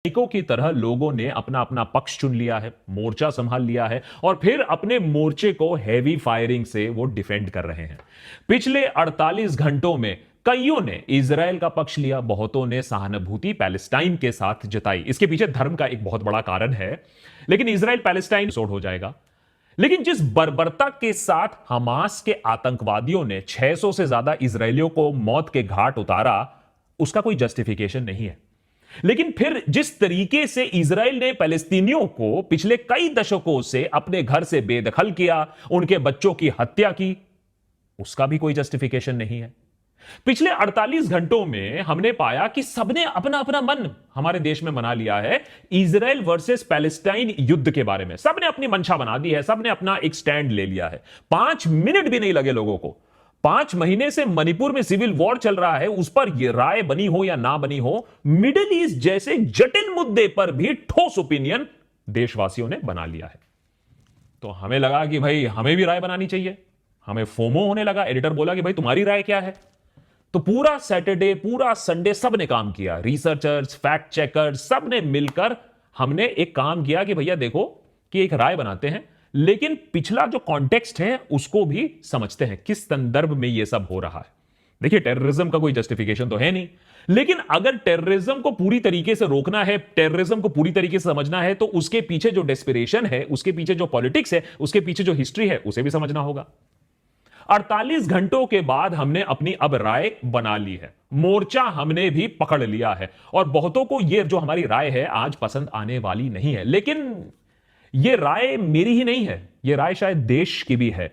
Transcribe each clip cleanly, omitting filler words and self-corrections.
सैनिकों की तरह लोगों ने अपना अपना पक्ष चुन लिया है, मोर्चा संभाल लिया है और फिर अपने मोर्चे को हैवी फायरिंग से वो डिफेंड कर रहे हैं। पिछले 48 घंटों में कईयों ने इजराइल का पक्ष लिया, बहुतों ने सहानुभूति पैलेस्टाइन के साथ जताई। इसके पीछे धर्म का एक बहुत बड़ा कारण है, लेकिन इजराइल पैलेस्टाइन सोड हो जाएगा। लेकिन जिस बर्बरता के साथ हमास के आतंकवादियों ने 600 से ज्यादा इजरायलियों को मौत के घाट उतारा, उसका कोई जस्टिफिकेशन नहीं है। लेकिन फिर जिस तरीके से इजराइल ने पैलेस्तीनियों को पिछले कई दशकों से अपने घर से बेदखल किया, उनके बच्चों की हत्या की, उसका भी कोई जस्टिफिकेशन नहीं है। पिछले 48 घंटों में हमने पाया कि सबने अपना अपना मन हमारे देश में बना लिया है इजराइल वर्सेस पैलेस्टाइन युद्ध के बारे में। सबने अपनी मंशा बना दी है, सबने अपना एक स्टैंड ले लिया है। 5 मिनट भी नहीं लगे लोगों को। 5 महीने से मणिपुर में सिविल वॉर चल रहा है, उस पर यह राय बनी हो या ना बनी हो, मिडिल ईस्ट जैसे जटिल मुद्दे पर भी ठोस ओपिनियन देशवासियों ने बना लिया है। तो हमें लगा कि भाई हमें भी राय बनानी चाहिए। हमें फोमो होने लगा। एडिटर बोला कि भाई तुम्हारी राय क्या है? तो पूरा सैटरडे, पूरा संडे सबने काम किया। रिसर्चर्स, फैक्ट चेकर्स, सबने मिलकर हमने एक काम किया कि भैया देखो कि एक राय बनाते हैं, लेकिन पिछला जो कॉन्टेक्स्ट है उसको भी समझते हैं, किस संदर्भ में यह सब हो रहा है। देखिए, टेररिज्म का कोई जस्टिफिकेशन तो है नहीं, लेकिन अगर टेररिज्म को पूरी तरीके से रोकना है, टेररिज्म को पूरी तरीके से समझना है, तो उसके पीछे जो डेस्पिरेशन है, उसके पीछे जो पॉलिटिक्स है, उसके पीछे जो हिस्ट्री है, उसे भी समझना होगा। 48 घंटों के बाद हमने अपनी अब राय बना ली है। मोर्चा हमने भी पकड़ लिया है और बहुतों को यह जो हमारी राय है आज पसंद आने वाली नहीं है। लेकिन यह राय मेरी ही नहीं है, यह राय शायद देश की भी है,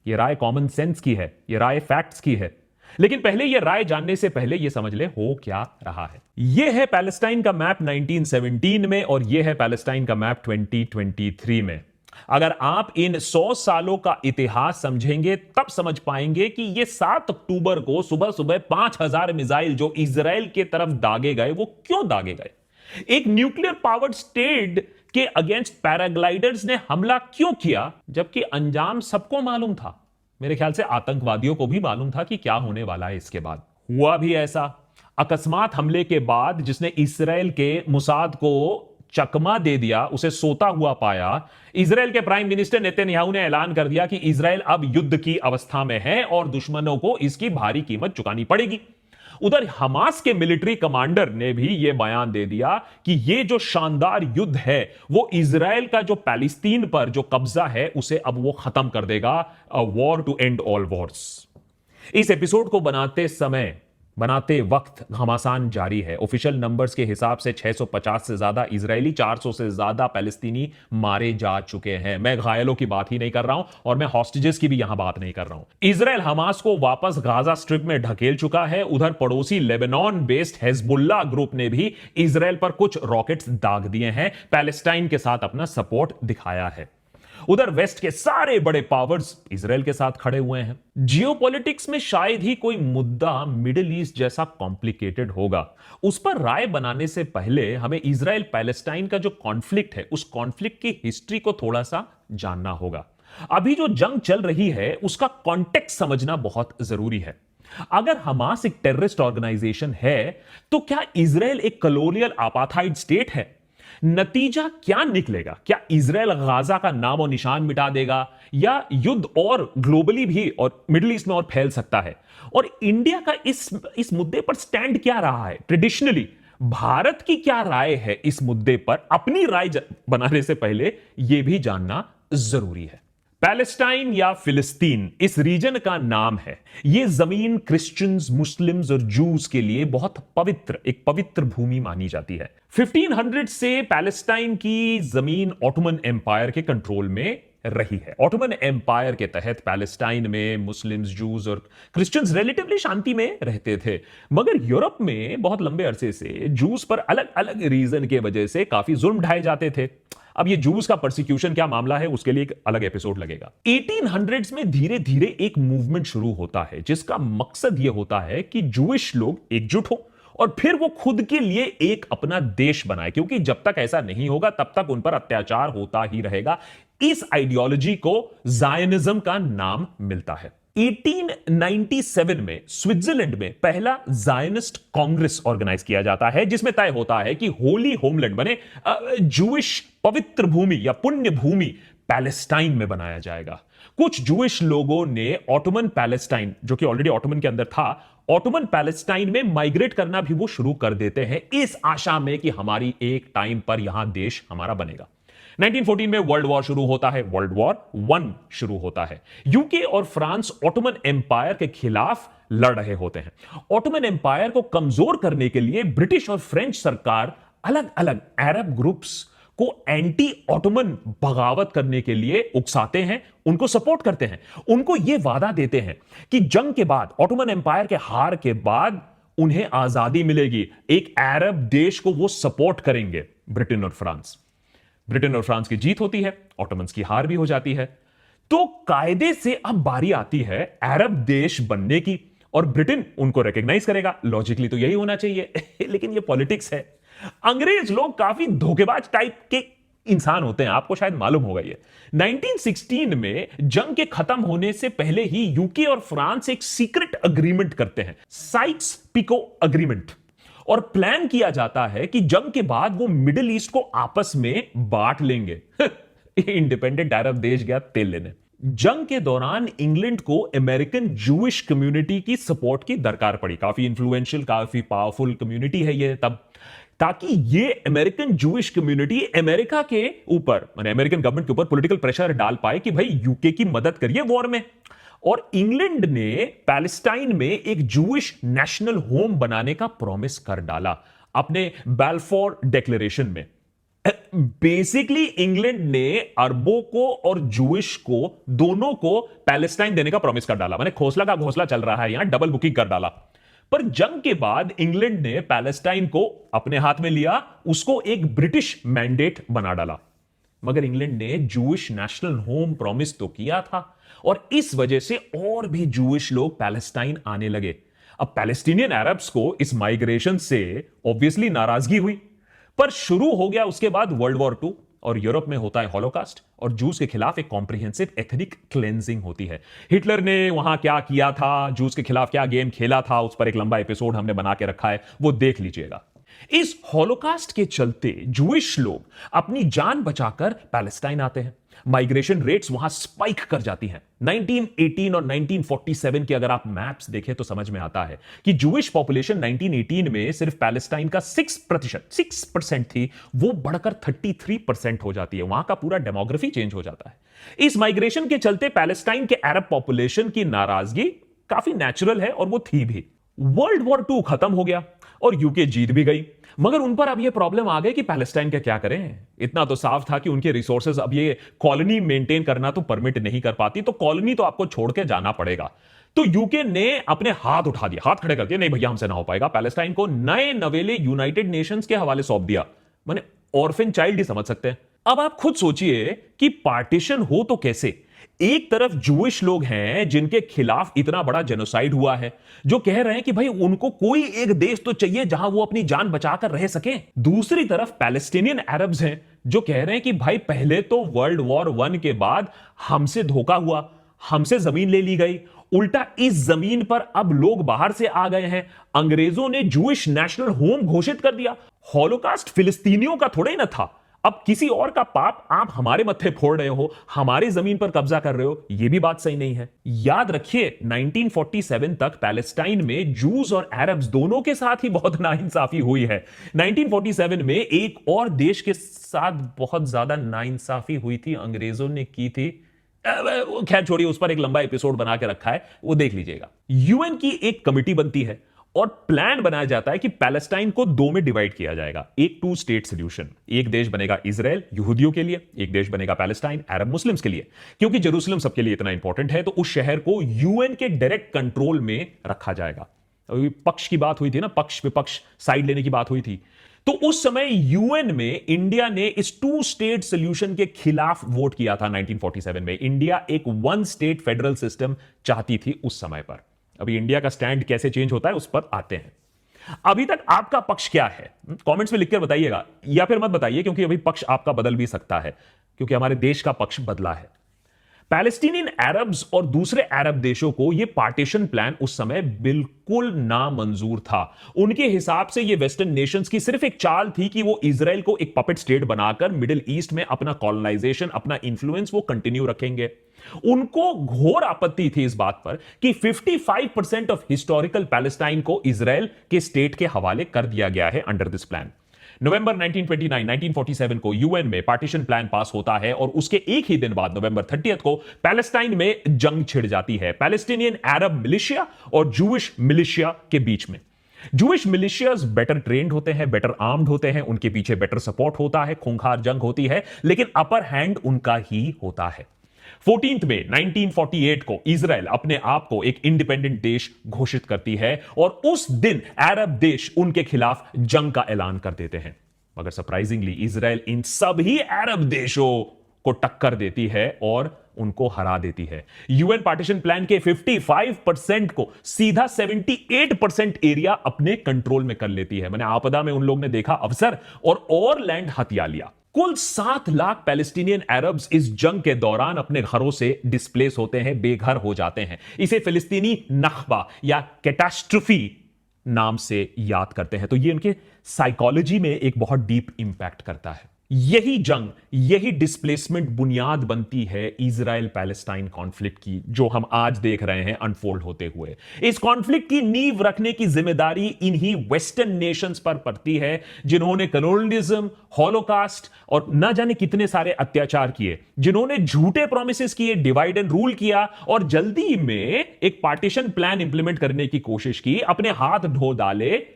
यह राय कॉमन सेंस की है, यह राय फैक्ट्स की है। लेकिन पहले यह राय जानने से पहले यह समझ ले हो क्या रहा है। यह है पैलेस्टाइन का मैप 1917 में और यह है पैलेस्टाइन का मैप 2023 में। अगर आप इन 100 सालों का इतिहास समझेंगे तब समझ पाएंगे कि यह 7 अक्टूबर को सुबह सुबह 5000 मिसाइल जो इजराइल के तरफ दागे गए, वो क्यों दागे गए? एक न्यूक्लियर पावर्ड स्टेट के अगेंस्ट पैराग्लाइडर्स ने हमला क्यों किया, जबकि अंजाम सबको मालूम था। मेरे ख्याल से आतंकवादियों को भी मालूम था कि क्या होने वाला है। इसके बाद हुआ भी ऐसा। अकस्मात हमले के बाद जिसने इजराइल के मुसाद को चकमा दे दिया, उसे सोता हुआ पाया, इजराइल के प्राइम मिनिस्टर नेतन्याहू ने ऐलान कर दिया कि इजराइल अब युद्ध की अवस्था में है और दुश्मनों को इसकी भारी कीमत चुकानी पड़ेगी। उधर हमास के मिलिट्री कमांडर ने भी यह बयान दे दिया कि यह जो शानदार युद्ध है वो इजराइल का जो पैलेस्तीन पर जो कब्जा है उसे अब वो खत्म कर देगा। A war to end all wars. इस एपिसोड को बनाते वक्त घमासान जारी है। ऑफिशियल नंबर्स के हिसाब से 650 से ज्यादा इजरायली, 400 से ज्यादा पैलेस्तीनी मारे जा चुके हैं। मैं घायलों की बात ही नहीं कर रहा हूं और मैं हॉस्टेजेस की भी यहां बात नहीं कर रहा हूं। इजराइल हमास को वापस गाजा स्ट्रिप में ढकेल चुका है। उधर पड़ोसी लेबनान बेस्ड हिजबुल्लाह ग्रुप ने भी इजराइल पर कुछ रॉकेट्स दाग दिए हैं, पैलेस्टाइन के साथ अपना सपोर्ट दिखाया है। उधर वेस्ट के सारे बड़े पावर्स इजराइल के साथ खड़े हुए हैं। जियोपॉलिटिक्स में शायद ही कोई मुद्दा मिडिल ईस्ट जैसा कॉम्प्लिकेटेड होगा। उस पर राय बनाने से पहले हमें इजराइल पैलेस्टाइन का जो कॉन्फ्लिक्ट है, उस कॉन्फ्लिक्ट की हिस्ट्री को थोड़ा सा जानना होगा। अभी जो जंग चल रही है उसका कॉन्टेक्स्ट समझना बहुत जरूरी है। अगर हमास एक टेररिस्ट ऑर्गेनाइजेशन है तो क्या इजराइल एक कॉलोनियल अपार्थाइड स्टेट है? नतीजा क्या निकलेगा? क्या इजराइल गाजा का नाम और निशान मिटा देगा या युद्ध और ग्लोबली भी और मिडिल ईस्ट में और फैल सकता है? और इंडिया का इस मुद्दे पर स्टैंड क्या रहा है ट्रेडिशनली? भारत की क्या राय है इस मुद्दे पर? अपनी राय बनाने से पहले यह भी जानना जरूरी है। पैलेस्टाइन या फिलिस्तीन इस रीजन का नाम है। यह जमीन क्रिश्चियंस, मुस्लिम्स और जूस के लिए बहुत एक पवित्र भूमि मानी जाती है। 1500 से पैलेस्टाइन की जमीन ऑटोमन एम्पायर के कंट्रोल में रही है। ऑटोमन एम्पायर के तहत पैलेस्टाइन में मुस्लिम्स, जूस और क्रिश्चियंस रिलेटिवली शांति में रहते थे, मगर यूरोप में बहुत लंबे अरसे से जूस पर अलग अलग रीजन के वजह से काफी जुल्म ढाए जाते थे। अब ये जूस का परसिक्यूशन क्या मामला है, उसके लिए एक अलग एपिसोड लगेगा। 1800s में धीरे धीरे एक मूवमेंट शुरू होता है जिसका मकसद यह होता है कि जूइश लोग एकजुट हो और फिर वो खुद के लिए एक अपना देश बनाए, क्योंकि जब तक ऐसा नहीं होगा तब तक उन पर अत्याचार होता ही रहेगा। इस आइडियोलॉजी को जायनिज्म का नाम मिलता है। 1897 में स्विट्जरलैंड में पहला जायनिस्ट कांग्रेस ऑर्गेनाइज किया जाता है, जिसमें तय होता है कि होली होमलैंड बने जूइश पवित्र भूमि या पुण्य भूमि पैलेस्टाइन में बनाया जाएगा। कुछ जूइश लोगों ने ऑटोमन पैलेस्टाइन, जो कि ऑलरेडी ऑटोमन के अंदर था, ऑटोमन पैलेस्टाइन में माइग्रेट करना भी वो शुरू कर देते हैं, इस आशा में कि हमारी एक टाइम पर यहां देश हमारा बनेगा। 1914 में वर्ल्ड वॉर शुरू होता है, वर्ल्ड वॉर 1 शुरू होता है। यूके और फ्रांस ऑटोमन एम्पायर के खिलाफ लड़ रहे होते हैं। ऑटोमन एम्पायर को कमजोर करने के लिए ब्रिटिश और फ्रेंच सरकार अलग अलग अरब ग्रुप्स को एंटी ऑटोमन बगावत करने के लिए उकसाते हैं, उनको सपोर्ट करते हैं, उनको यह वादा देते हैं कि जंग के बाद, ऑटोमन एम्पायर के हार के बाद उन्हें आजादी मिलेगी, एक अरब देश को वो सपोर्ट करेंगे। ब्रिटेन और फ्रांस की जीत होती है, ऑटोमन्स की हार भी हो जाती है। तो कायदे से अब बारी आती है अरब देश बनने की, और ब्रिटेन उनको रिकॉग्नाइज करेगा। लॉजिकली तो यही होना चाहिए लेकिन ये पॉलिटिक्स है। अंग्रेज लोग काफी धोखेबाज टाइप के इंसान होते हैं, आपको शायद मालूम होगा ये। 1916 में जंग के खत्म होने से पहले ही यूके और फ्रांस एक सीक्रेट अग्रीमेंट करते हैं, साइक्स पिको अग्रीमेंट, और प्लान किया जाता है कि जंग के बाद वो मिडिल ईस्ट को आपस में बांट लेंगे इंडिपेंडेंट अरब देश गया तेल लेने। जंग के दौरान इंग्लैंड को अमेरिकन जूइश कम्युनिटी की सपोर्ट की दरकार पड़ी। काफी इंफ्लुएंशियल, काफी पावरफुल कम्युनिटी है ये तब, ताकि ये अमेरिकन जूइश कम्युनिटी अमेरिका के ऊपर, माने अमेरिकन गवर्नमेंट के ऊपर पॉलिटिकल प्रेशर डाल पाए कि भाई यूके की मदद करिए वॉर में। और इंग्लैंड ने पैलेस्टाइन में एक जूइश नेशनल होम बनाने का प्रॉमिस कर डाला अपने बैल्फोर डिक्लेरेशन में। बेसिकली इंग्लैंड ने अरबों को और जूइश को दोनों को पैलेस्टाइन देने का प्रॉमिस कर डाला, माने खोसला का घोसला चल रहा है, यहां डबल बुकिंग कर डाला। पर जंग के बाद इंग्लैंड ने पैलेस्टाइन को अपने हाथ में लिया, उसको एक ब्रिटिश मैंडेट बना डाला। मगर इंग्लैंड ने जूइश नेशनल होम प्रॉमिस तो किया था, और इस वजह से और भी जूइश लोग पैलेस्टाइन आने लगे। अब पैलेस्टीनियन अरब्स को इस माइग्रेशन से ऑब्वियसली नाराजगी हुई, पर शुरू हो गया उसके बाद वर्ल्ड वॉर 2, और यूरोप में होता है हॉलोकास्ट, और जूस के खिलाफ एक कॉम्प्रिहेंसिव एथनिक क्लेंजिंग होती है। हिटलर ने वहां क्या किया था, जूस के खिलाफ क्या गेम खेला था, उस पर एक लंबा एपिसोड हमने बना के रखा है, वो देख लीजिएगा। इस हॉलोकास्ट के चलते जूइश लोग अपनी जान बचाकर पैलेस्टाइन आते हैं। माइग्रेशन रेट्स वहां स्पाइक कर जाती हैं। 1918 और 1947 के अगर आप मैप्स देखें तो समझ में आता है कि जूइश पॉपुलेशन 1918 में सिर्फ पैलेस्टाइन का 6% थी, वो बढ़कर 33% हो जाती है। वहां का पूरा डेमोग्राफी चेंज हो जाता है। इस माइग्रेशन के चलते पैलेस्टाइन के अरब पॉपुलेशन की नाराजगी काफी नेचुरल है, और वो थी भी। वर्ल्ड वॉर 2 खत्म हो गया और यूके जीत भी गई, मगर उन पर अब यह प्रॉब्लम आ गई कि पैलेस्टाइन का क्या करें। इतना तो साफ था कि उनके रिसोर्सेज अब ये कॉलोनी मेंटेन करना तो परमिट नहीं कर पाती, तो कॉलोनी तो आपको छोड़ के जाना पड़ेगा। तो यूके ने अपने हाथ उठा दिया, हाथ खड़े कर दिए, नहीं भैया हमसे ना हो पाएगा। पैलेस्टाइन को नए नवेले यूनाइटेड नेशंस के हवाले सौंप दिया, माने ऑर्फन चाइल्ड ही समझ सकते हैं। अब आप खुद सोचिए कि पार्टीशन हो तो कैसे। एक तरफ जूइश लोग हैं जिनके खिलाफ इतना बड़ा जेनोसाइड हुआ है, जो कह रहे हैं कि भाई उनको कोई एक देश तो चाहिए जहां वो अपनी जान बचाकर रह सकें। दूसरी तरफ पैलेस्टीनियन अरब्स हैं जो कह रहे हैं कि भाई पहले तो वर्ल्ड वॉर 1 के बाद हमसे धोखा हुआ, हमसे जमीन ले ली गई, उल्टा इस जमीन पर अब लोग बाहर से आ गए हैं। अंग्रेजों ने जूइश नेशनल होम घोषित कर दिया। हॉलोकास्ट फिलिस्तीनियों का थोड़ा ही ना था, अब किसी और का पाप आप हमारे मत्थे फोड़ रहे हो, हमारी जमीन पर कब्जा कर रहे हो, यह भी बात सही नहीं है। याद रखिए 1947 तक पैलेस्टाइन में जूस और अरब्स दोनों के साथ ही बहुत नाइंसाफी हुई है। 1947 में एक और देश के साथ बहुत ज्यादा नाइंसाफी हुई थी, अंग्रेजों ने की थी। खैर छोड़िए, उस पर एक लंबा एपिसोड बना के रखा है, वो देख लीजिएगा। यूएन की एक कमिटी बनती है और प्लान बनाया जाता है कि पैलेस्टाइन को 2 में डिवाइड किया जाएगा, एक 2 स्टेट सॉल्यूशन। एक देश बनेगा इजराइल यहूदियों के लिए, एक देश बनेगा पैलेस्टाइन अरब मुस्लिम्स के लिए। क्योंकि जेरूसलम सबके लिए इतना इंपॉर्टेंट है, तो उस शहर को यूएन के डायरेक्ट कंट्रोल में रखा जाएगा। अभी पक्ष की बात हुई थी ना, पक्ष विपक्ष साइड लेने की बात हुई थी, तो उस समय यूएन में इंडिया ने इस 2 स्टेट सॉल्यूशन के खिलाफ वोट किया था। 1947 में इंडिया एक 1 स्टेट फेडरल सिस्टम चाहती थी उस समय पर। अभी इंडिया का स्टैंड कैसे चेंज होता है उस पर आते हैं। अभी तक आपका पक्ष क्या है, कमेंट्स में लिखकर बताइएगा, या फिर मत बताइए, क्योंकि अभी पक्ष आपका बदल भी सकता है, क्योंकि हमारे देश का पक्ष बदला है। पैलेस्टीनियन अरब्स और दूसरे अरब देशों को यह पार्टीशन प्लान उस समय बिल्कुल नामंजूर था। उनके हिसाब से यह वेस्टर्न नेशंस की सिर्फ एक चाल थी कि वो इजराइल को एक पपेट स्टेट बनाकर मिडिल ईस्ट में अपना कॉलोनाइजेशन, अपना इंफ्लुएंस वो कंटिन्यू रखेंगे। उनको घोर आपत्ति थी इस बात पर कि 55% ऑफ हिस्टोरिकल पैलेस्टाइन को इजराइल के स्टेट के हवाले कर दिया गया है अंडर दिस प्लान। नवंबर 1929 1947 को यूएन में पार्टीशन प्लान पास होता है और उसके एक ही दिन बाद नवंबर 30 को पैलेस्टाइन में जंग छिड़ जाती है पैलेस्टीनियन अरब मिलिशिया और जूइश मिलिशिया के बीच में। जूइश मिलिशियाज बेटर ट्रेंड होते हैं, बेटर आर्म्ड होते हैं, उनके पीछे बेटर सपोर्ट होता है, खूंखार जंग होती है, लेकिन अपर हैंड उनका ही होता है। 14 मई 1948 को इजराइल अपने आप को एक इंडिपेंडेंट देश घोषित करती है और उस दिन अरब देश उनके खिलाफ जंग का ऐलान कर देते हैं। मगर सरप्राइजिंगली इजराइल इन सभी अरब देशों को टक्कर देती है और उनको हरा देती है। यूएन पार्टीशन प्लान के 55% को सीधा 78% एरिया अपने कंट्रोल में कर लेती है। मैंने आपदा में उन लोग ने देखा अवसर और लैंड हथिया लिया। कुल 7 लाख पैलेस्टीनियन अरब्स इस जंग के दौरान अपने घरों से डिस्प्लेस होते हैं, बेघर हो जाते हैं। इसे फिलिस्तीनी नख्बा या कैटास्ट्रोफी नाम से याद करते हैं। तो ये उनके साइकोलॉजी में एक बहुत डीप इंपैक्ट करता है। यही जंग, यही डिस्प्लेसमेंट बुनियाद बनती है इजराइल पैलेस्टाइन कॉन्फ्लिक्ट की, जो हम आज देख रहे हैं अनफोल्ड होते हुए। इस कॉन्फ्लिक्ट की नींव रखने की जिम्मेदारी इन्हीं वेस्टर्न नेशंस पर पड़ती है, जिन्होंने कॉलोनियलिज्म, हॉलोकास्ट और न जाने कितने सारे अत्याचार किए, जिन्होंने झूठे प्रोमिसेस किए, डिवाइड एंड रूल किया और जल्दी में एक पार्टीशन प्लान इंप्लीमेंट करने की कोशिश की, अपने हाथ धो डाले।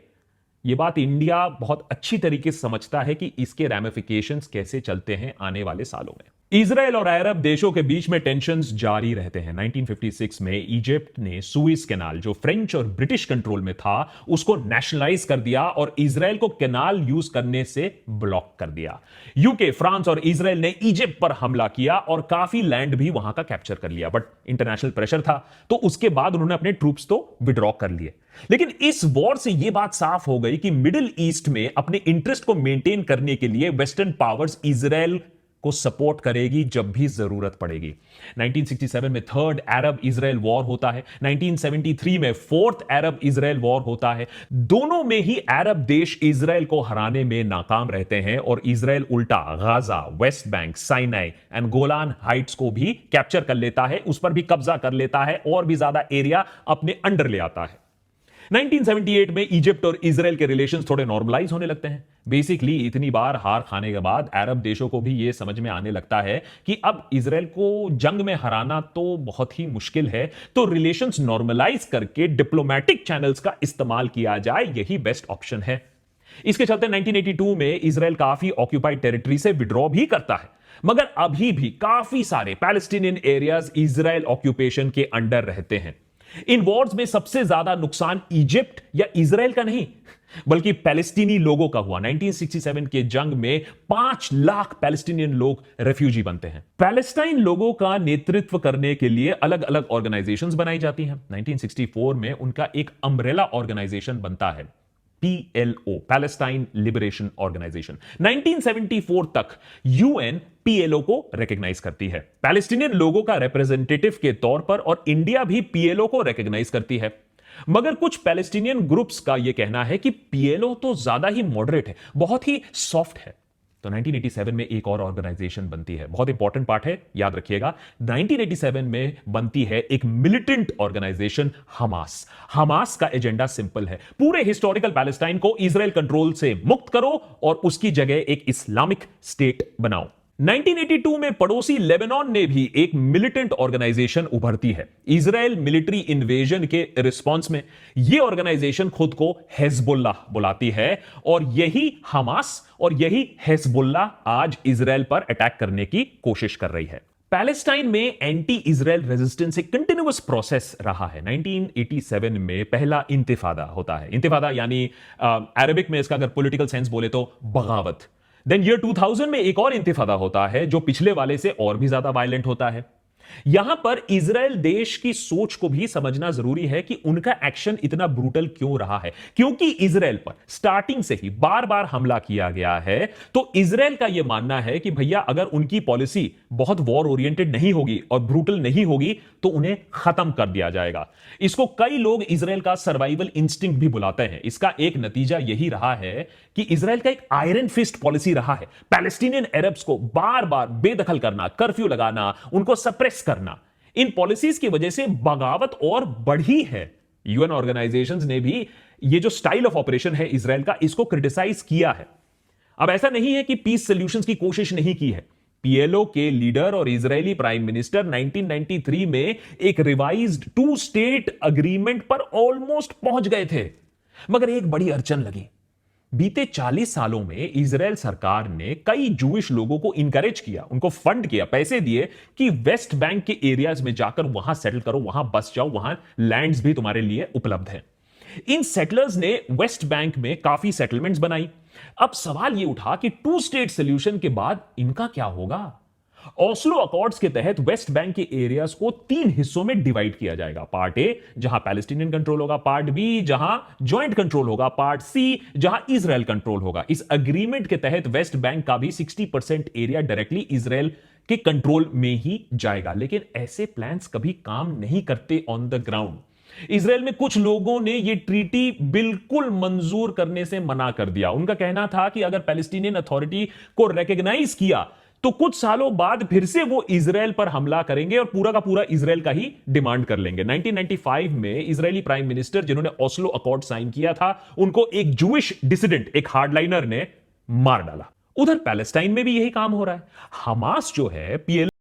यह बात इंडिया बहुत अच्छी तरीके से समझता है कि इसके रैमिफिकेशंस कैसे चलते हैं आने वाले सालों में। इजराइल और अरब देशों के बीच में टेंशन्स जारी रहते हैं। 1956 में इजिप्ट ने सुएज कैनाल, जो फ्रेंच और ब्रिटिश कंट्रोल में था, उसको नेशनलाइज कर दिया और इजराइल को कैनाल यूज करने से ब्लॉक कर दिया। यूके, फ्रांस और इजराइल ने इजिप्ट पर हमला किया और काफी लैंड भी वहां का कैप्चर कर लिया, बट इंटरनेशनल प्रेशर था तो उसके बाद उन्होंने अपने ट्रूप्स तो विड्रॉ कर लिए। लेकिन इस वॉर से यह बात साफ हो गई कि मिडिल ईस्ट में अपने इंटरेस्ट को मेंटेन करने के लिए वेस्टर्न पावर्स इजराइल को सपोर्ट करेगी जब भी जरूरत पड़ेगी। 1967 में थर्ड अरब इजराइल वॉर होता है, 1973 में फोर्थ अरब इजराइल वॉर होता है। दोनों में ही अरब देश इजराइल को हराने में नाकाम रहते हैं और इजराइल उल्टा Gaza, West Bank, Sinai and Golan Heights को भी कैप्चर कर लेता है, उस पर भी कब्जा कर लेता है और भी ज्यादा एरिया अपने अंडर ले आता है। 1978 में इजिप्ट और इजराइल के रिलेशंस थोड़े नॉर्मलाइज होने लगते हैं। बेसिकली इतनी बार हार खाने के बाद अरब देशों को भी यह समझ में आने लगता है कि अब इजराइल को जंग में हराना तो बहुत ही मुश्किल है, तो रिलेशंस नॉर्मलाइज करके डिप्लोमेटिक चैनल्स का इस्तेमाल किया जाए, यही बेस्ट ऑप्शन है। इसके चलते 1982 में इजराइल काफी ऑक्यूपाइड टेरिटरी से विड्रॉ भी करता है, मगर अभी भी काफी सारे पैलेस्टीनियन एरियाज इजराइल ऑक्यूपेशन के अंडर रहते हैं। इन वॉर्स में सबसे ज्यादा नुकसान इजिप्ट या इजराइल का नहीं बल्कि पैलेस्टीनी लोगों का हुआ। 1967 के जंग में 5 लाख पैलेस्टीनियन लोग रेफ्यूजी बनते हैं। पैलेस्टाइन लोगों का नेतृत्व करने के लिए अलग अलग ऑर्गेनाइजेशंस बनाई जाती हैं। 1964 में उनका एक अम्ब्रेला ऑर्गेनाइजेशन बनता है, PLO, पैलेस्टाइन लिबरेशन ऑर्गेनाइजेशन। 1974 तक यूएन PLO को रिकॉग्नाइज करती है पैलेस्टीनियन लोगों का रिप्रेजेंटेटिव के तौर पर, और इंडिया भी PLO को रिकॉग्नाइज करती है। मगर कुछ पैलेस्टीनियन ग्रुप्स का यह कहना है कि PLO तो ज्यादा ही मॉडरेट है, बहुत ही सॉफ्ट है। तो 1987 में एक और ऑर्गेनाइजेशन बनती है, बहुत इंपॉर्टेंट पार्ट है, याद रखिएगा। 1987 में बनती है एक मिलिटेंट ऑर्गेनाइजेशन हमास। हमास का एजेंडा सिंपल है, पूरे हिस्टोरिकल पैलेस्टाइन को इजराइल कंट्रोल से मुक्त करो और उसकी जगह एक इस्लामिक स्टेट बनाओ। 1982 में पड़ोसी लेबनान ने भी एक मिलिटेंट ऑर्गेनाइजेशन उभरती है। इजराइल मिलिट्री इन्वेजन के रिस्पांस में यह ऑर्गेनाइजेशन खुद को हिजबुल्लाह बुलाती है और यही हमास और यही हिजबुल्लाह आज इजराइल पर अटैक करने की कोशिश कर रही है। पैलेस्टाइन में एंटी इजराइल रेजिस्टेंस एक कंटिन्यूअस प्रोसेस रहा है। 1987 में पहला इंतिफादा होता है। इंतिफादा यानी अरबिक में इसका अगर पॉलिटिकल सेंस बोले तो बगावत। देन ईयर 2000 में एक और इंतिफादा होता है जो पिछले वाले से और भी ज्यादा वायलेंट होता है। यहां पर इजराइल देश की सोच को भी समझना जरूरी है कि उनका एक्शन इतना ब्रूटल क्यों रहा है। क्योंकि इजराइल पर स्टार्टिंग से ही बार बार हमला किया गया है, तो इजराइल का यह मानना है कि भैया अगर उनकी पॉलिसी बहुत वॉर ओरिएंटेड नहीं होगी और ब्रूटल नहीं होगी तो उन्हें खत्म कर दिया जाएगा। इसको कई लोग इजराइल का सर्वाइवल इंस्टिंक्ट भी बुलाते हैं। इसका एक नतीजा यही रहा है कि इजराइल का एक आयरन फिस्ट पॉलिसी रहा है, पैलेस्टीनियन अरब्स को बार बार बेदखल करना, कर्फ्यू लगाना, उनको सप्रेस करना। इन पॉलिसीज की वजह से बगावत और बढ़ी है। यूएन ऑर्गेनाइजेशंस ने भी ये जो स्टाइल ऑफ ऑपरेशन है इजराइल का, इसको क्रिटिसाइज किया है। अब ऐसा नहीं है कि पीस सॉल्यूशंस की कोशिश नहीं की है। पीएलओ के लीडर और इजरायली प्राइम मिनिस्टर 1993 में एक रिवाइज्ड 2 स्टेट अग्रीमेंट पर ऑलमोस्ट पहुंच गए थे, मगर एक बड़ी अड़चन लगी। बीते 40 सालों में इजराइल सरकार ने कई जूइश लोगों को इंकरेज किया, उनको फंड किया, पैसे दिए कि वेस्ट बैंक के एरियाज में जाकर वहां सेटल करो, वहां बस जाओ, वहां लैंड्स भी तुम्हारे लिए उपलब्ध है। इन सेटलर्स ने वेस्ट बैंक में काफी सेटलमेंट्स बनाई। अब सवाल यह उठा कि 2 स्टेट सोल्यूशन के बाद इनका क्या होगा। ओस्लो अकॉर्ड्स के तहत वेस्ट बैंक के एरियाज को 3 हिस्सों में डिवाइड किया जाएगा। पार्ट ए जहां पैलेस्टीनियन कंट्रोल होगा, पार्ट बी जहां ज्वाइंट कंट्रोल होगा, पार्ट सी जहां इजराइल कंट्रोल होगा। इस अग्रीमेंट के तहत वेस्ट बैंक का भी 60% एरिया डायरेक्टली इजराइल के कंट्रोल में ही जाएगा। लेकिन ऐसे प्लान्स कभी काम नहीं करते ऑन द ग्राउंड। इजराइल में कुछ लोगों ने यह ट्रीटी बिल्कुल मंजूर करने से मना कर दिया। उनका कहना था कि अगर पैलेस्टीनियन अथॉरिटी को रिकॉग्नाइज किया तो कुछ सालों बाद फिर से वो इजराइल पर हमला करेंगे और पूरा का पूरा इजराइल का ही डिमांड कर लेंगे। 1995 में इजरायली प्राइम मिनिस्टर जिन्होंने ओस्लो अकॉर्ड साइन किया था, उनको एक जूइश डिसिडेंट, एक हार्डलाइनर ने मार डाला। उधर पैलेस्टाइन में भी यही काम हो रहा है। हमास जो है पीएलओ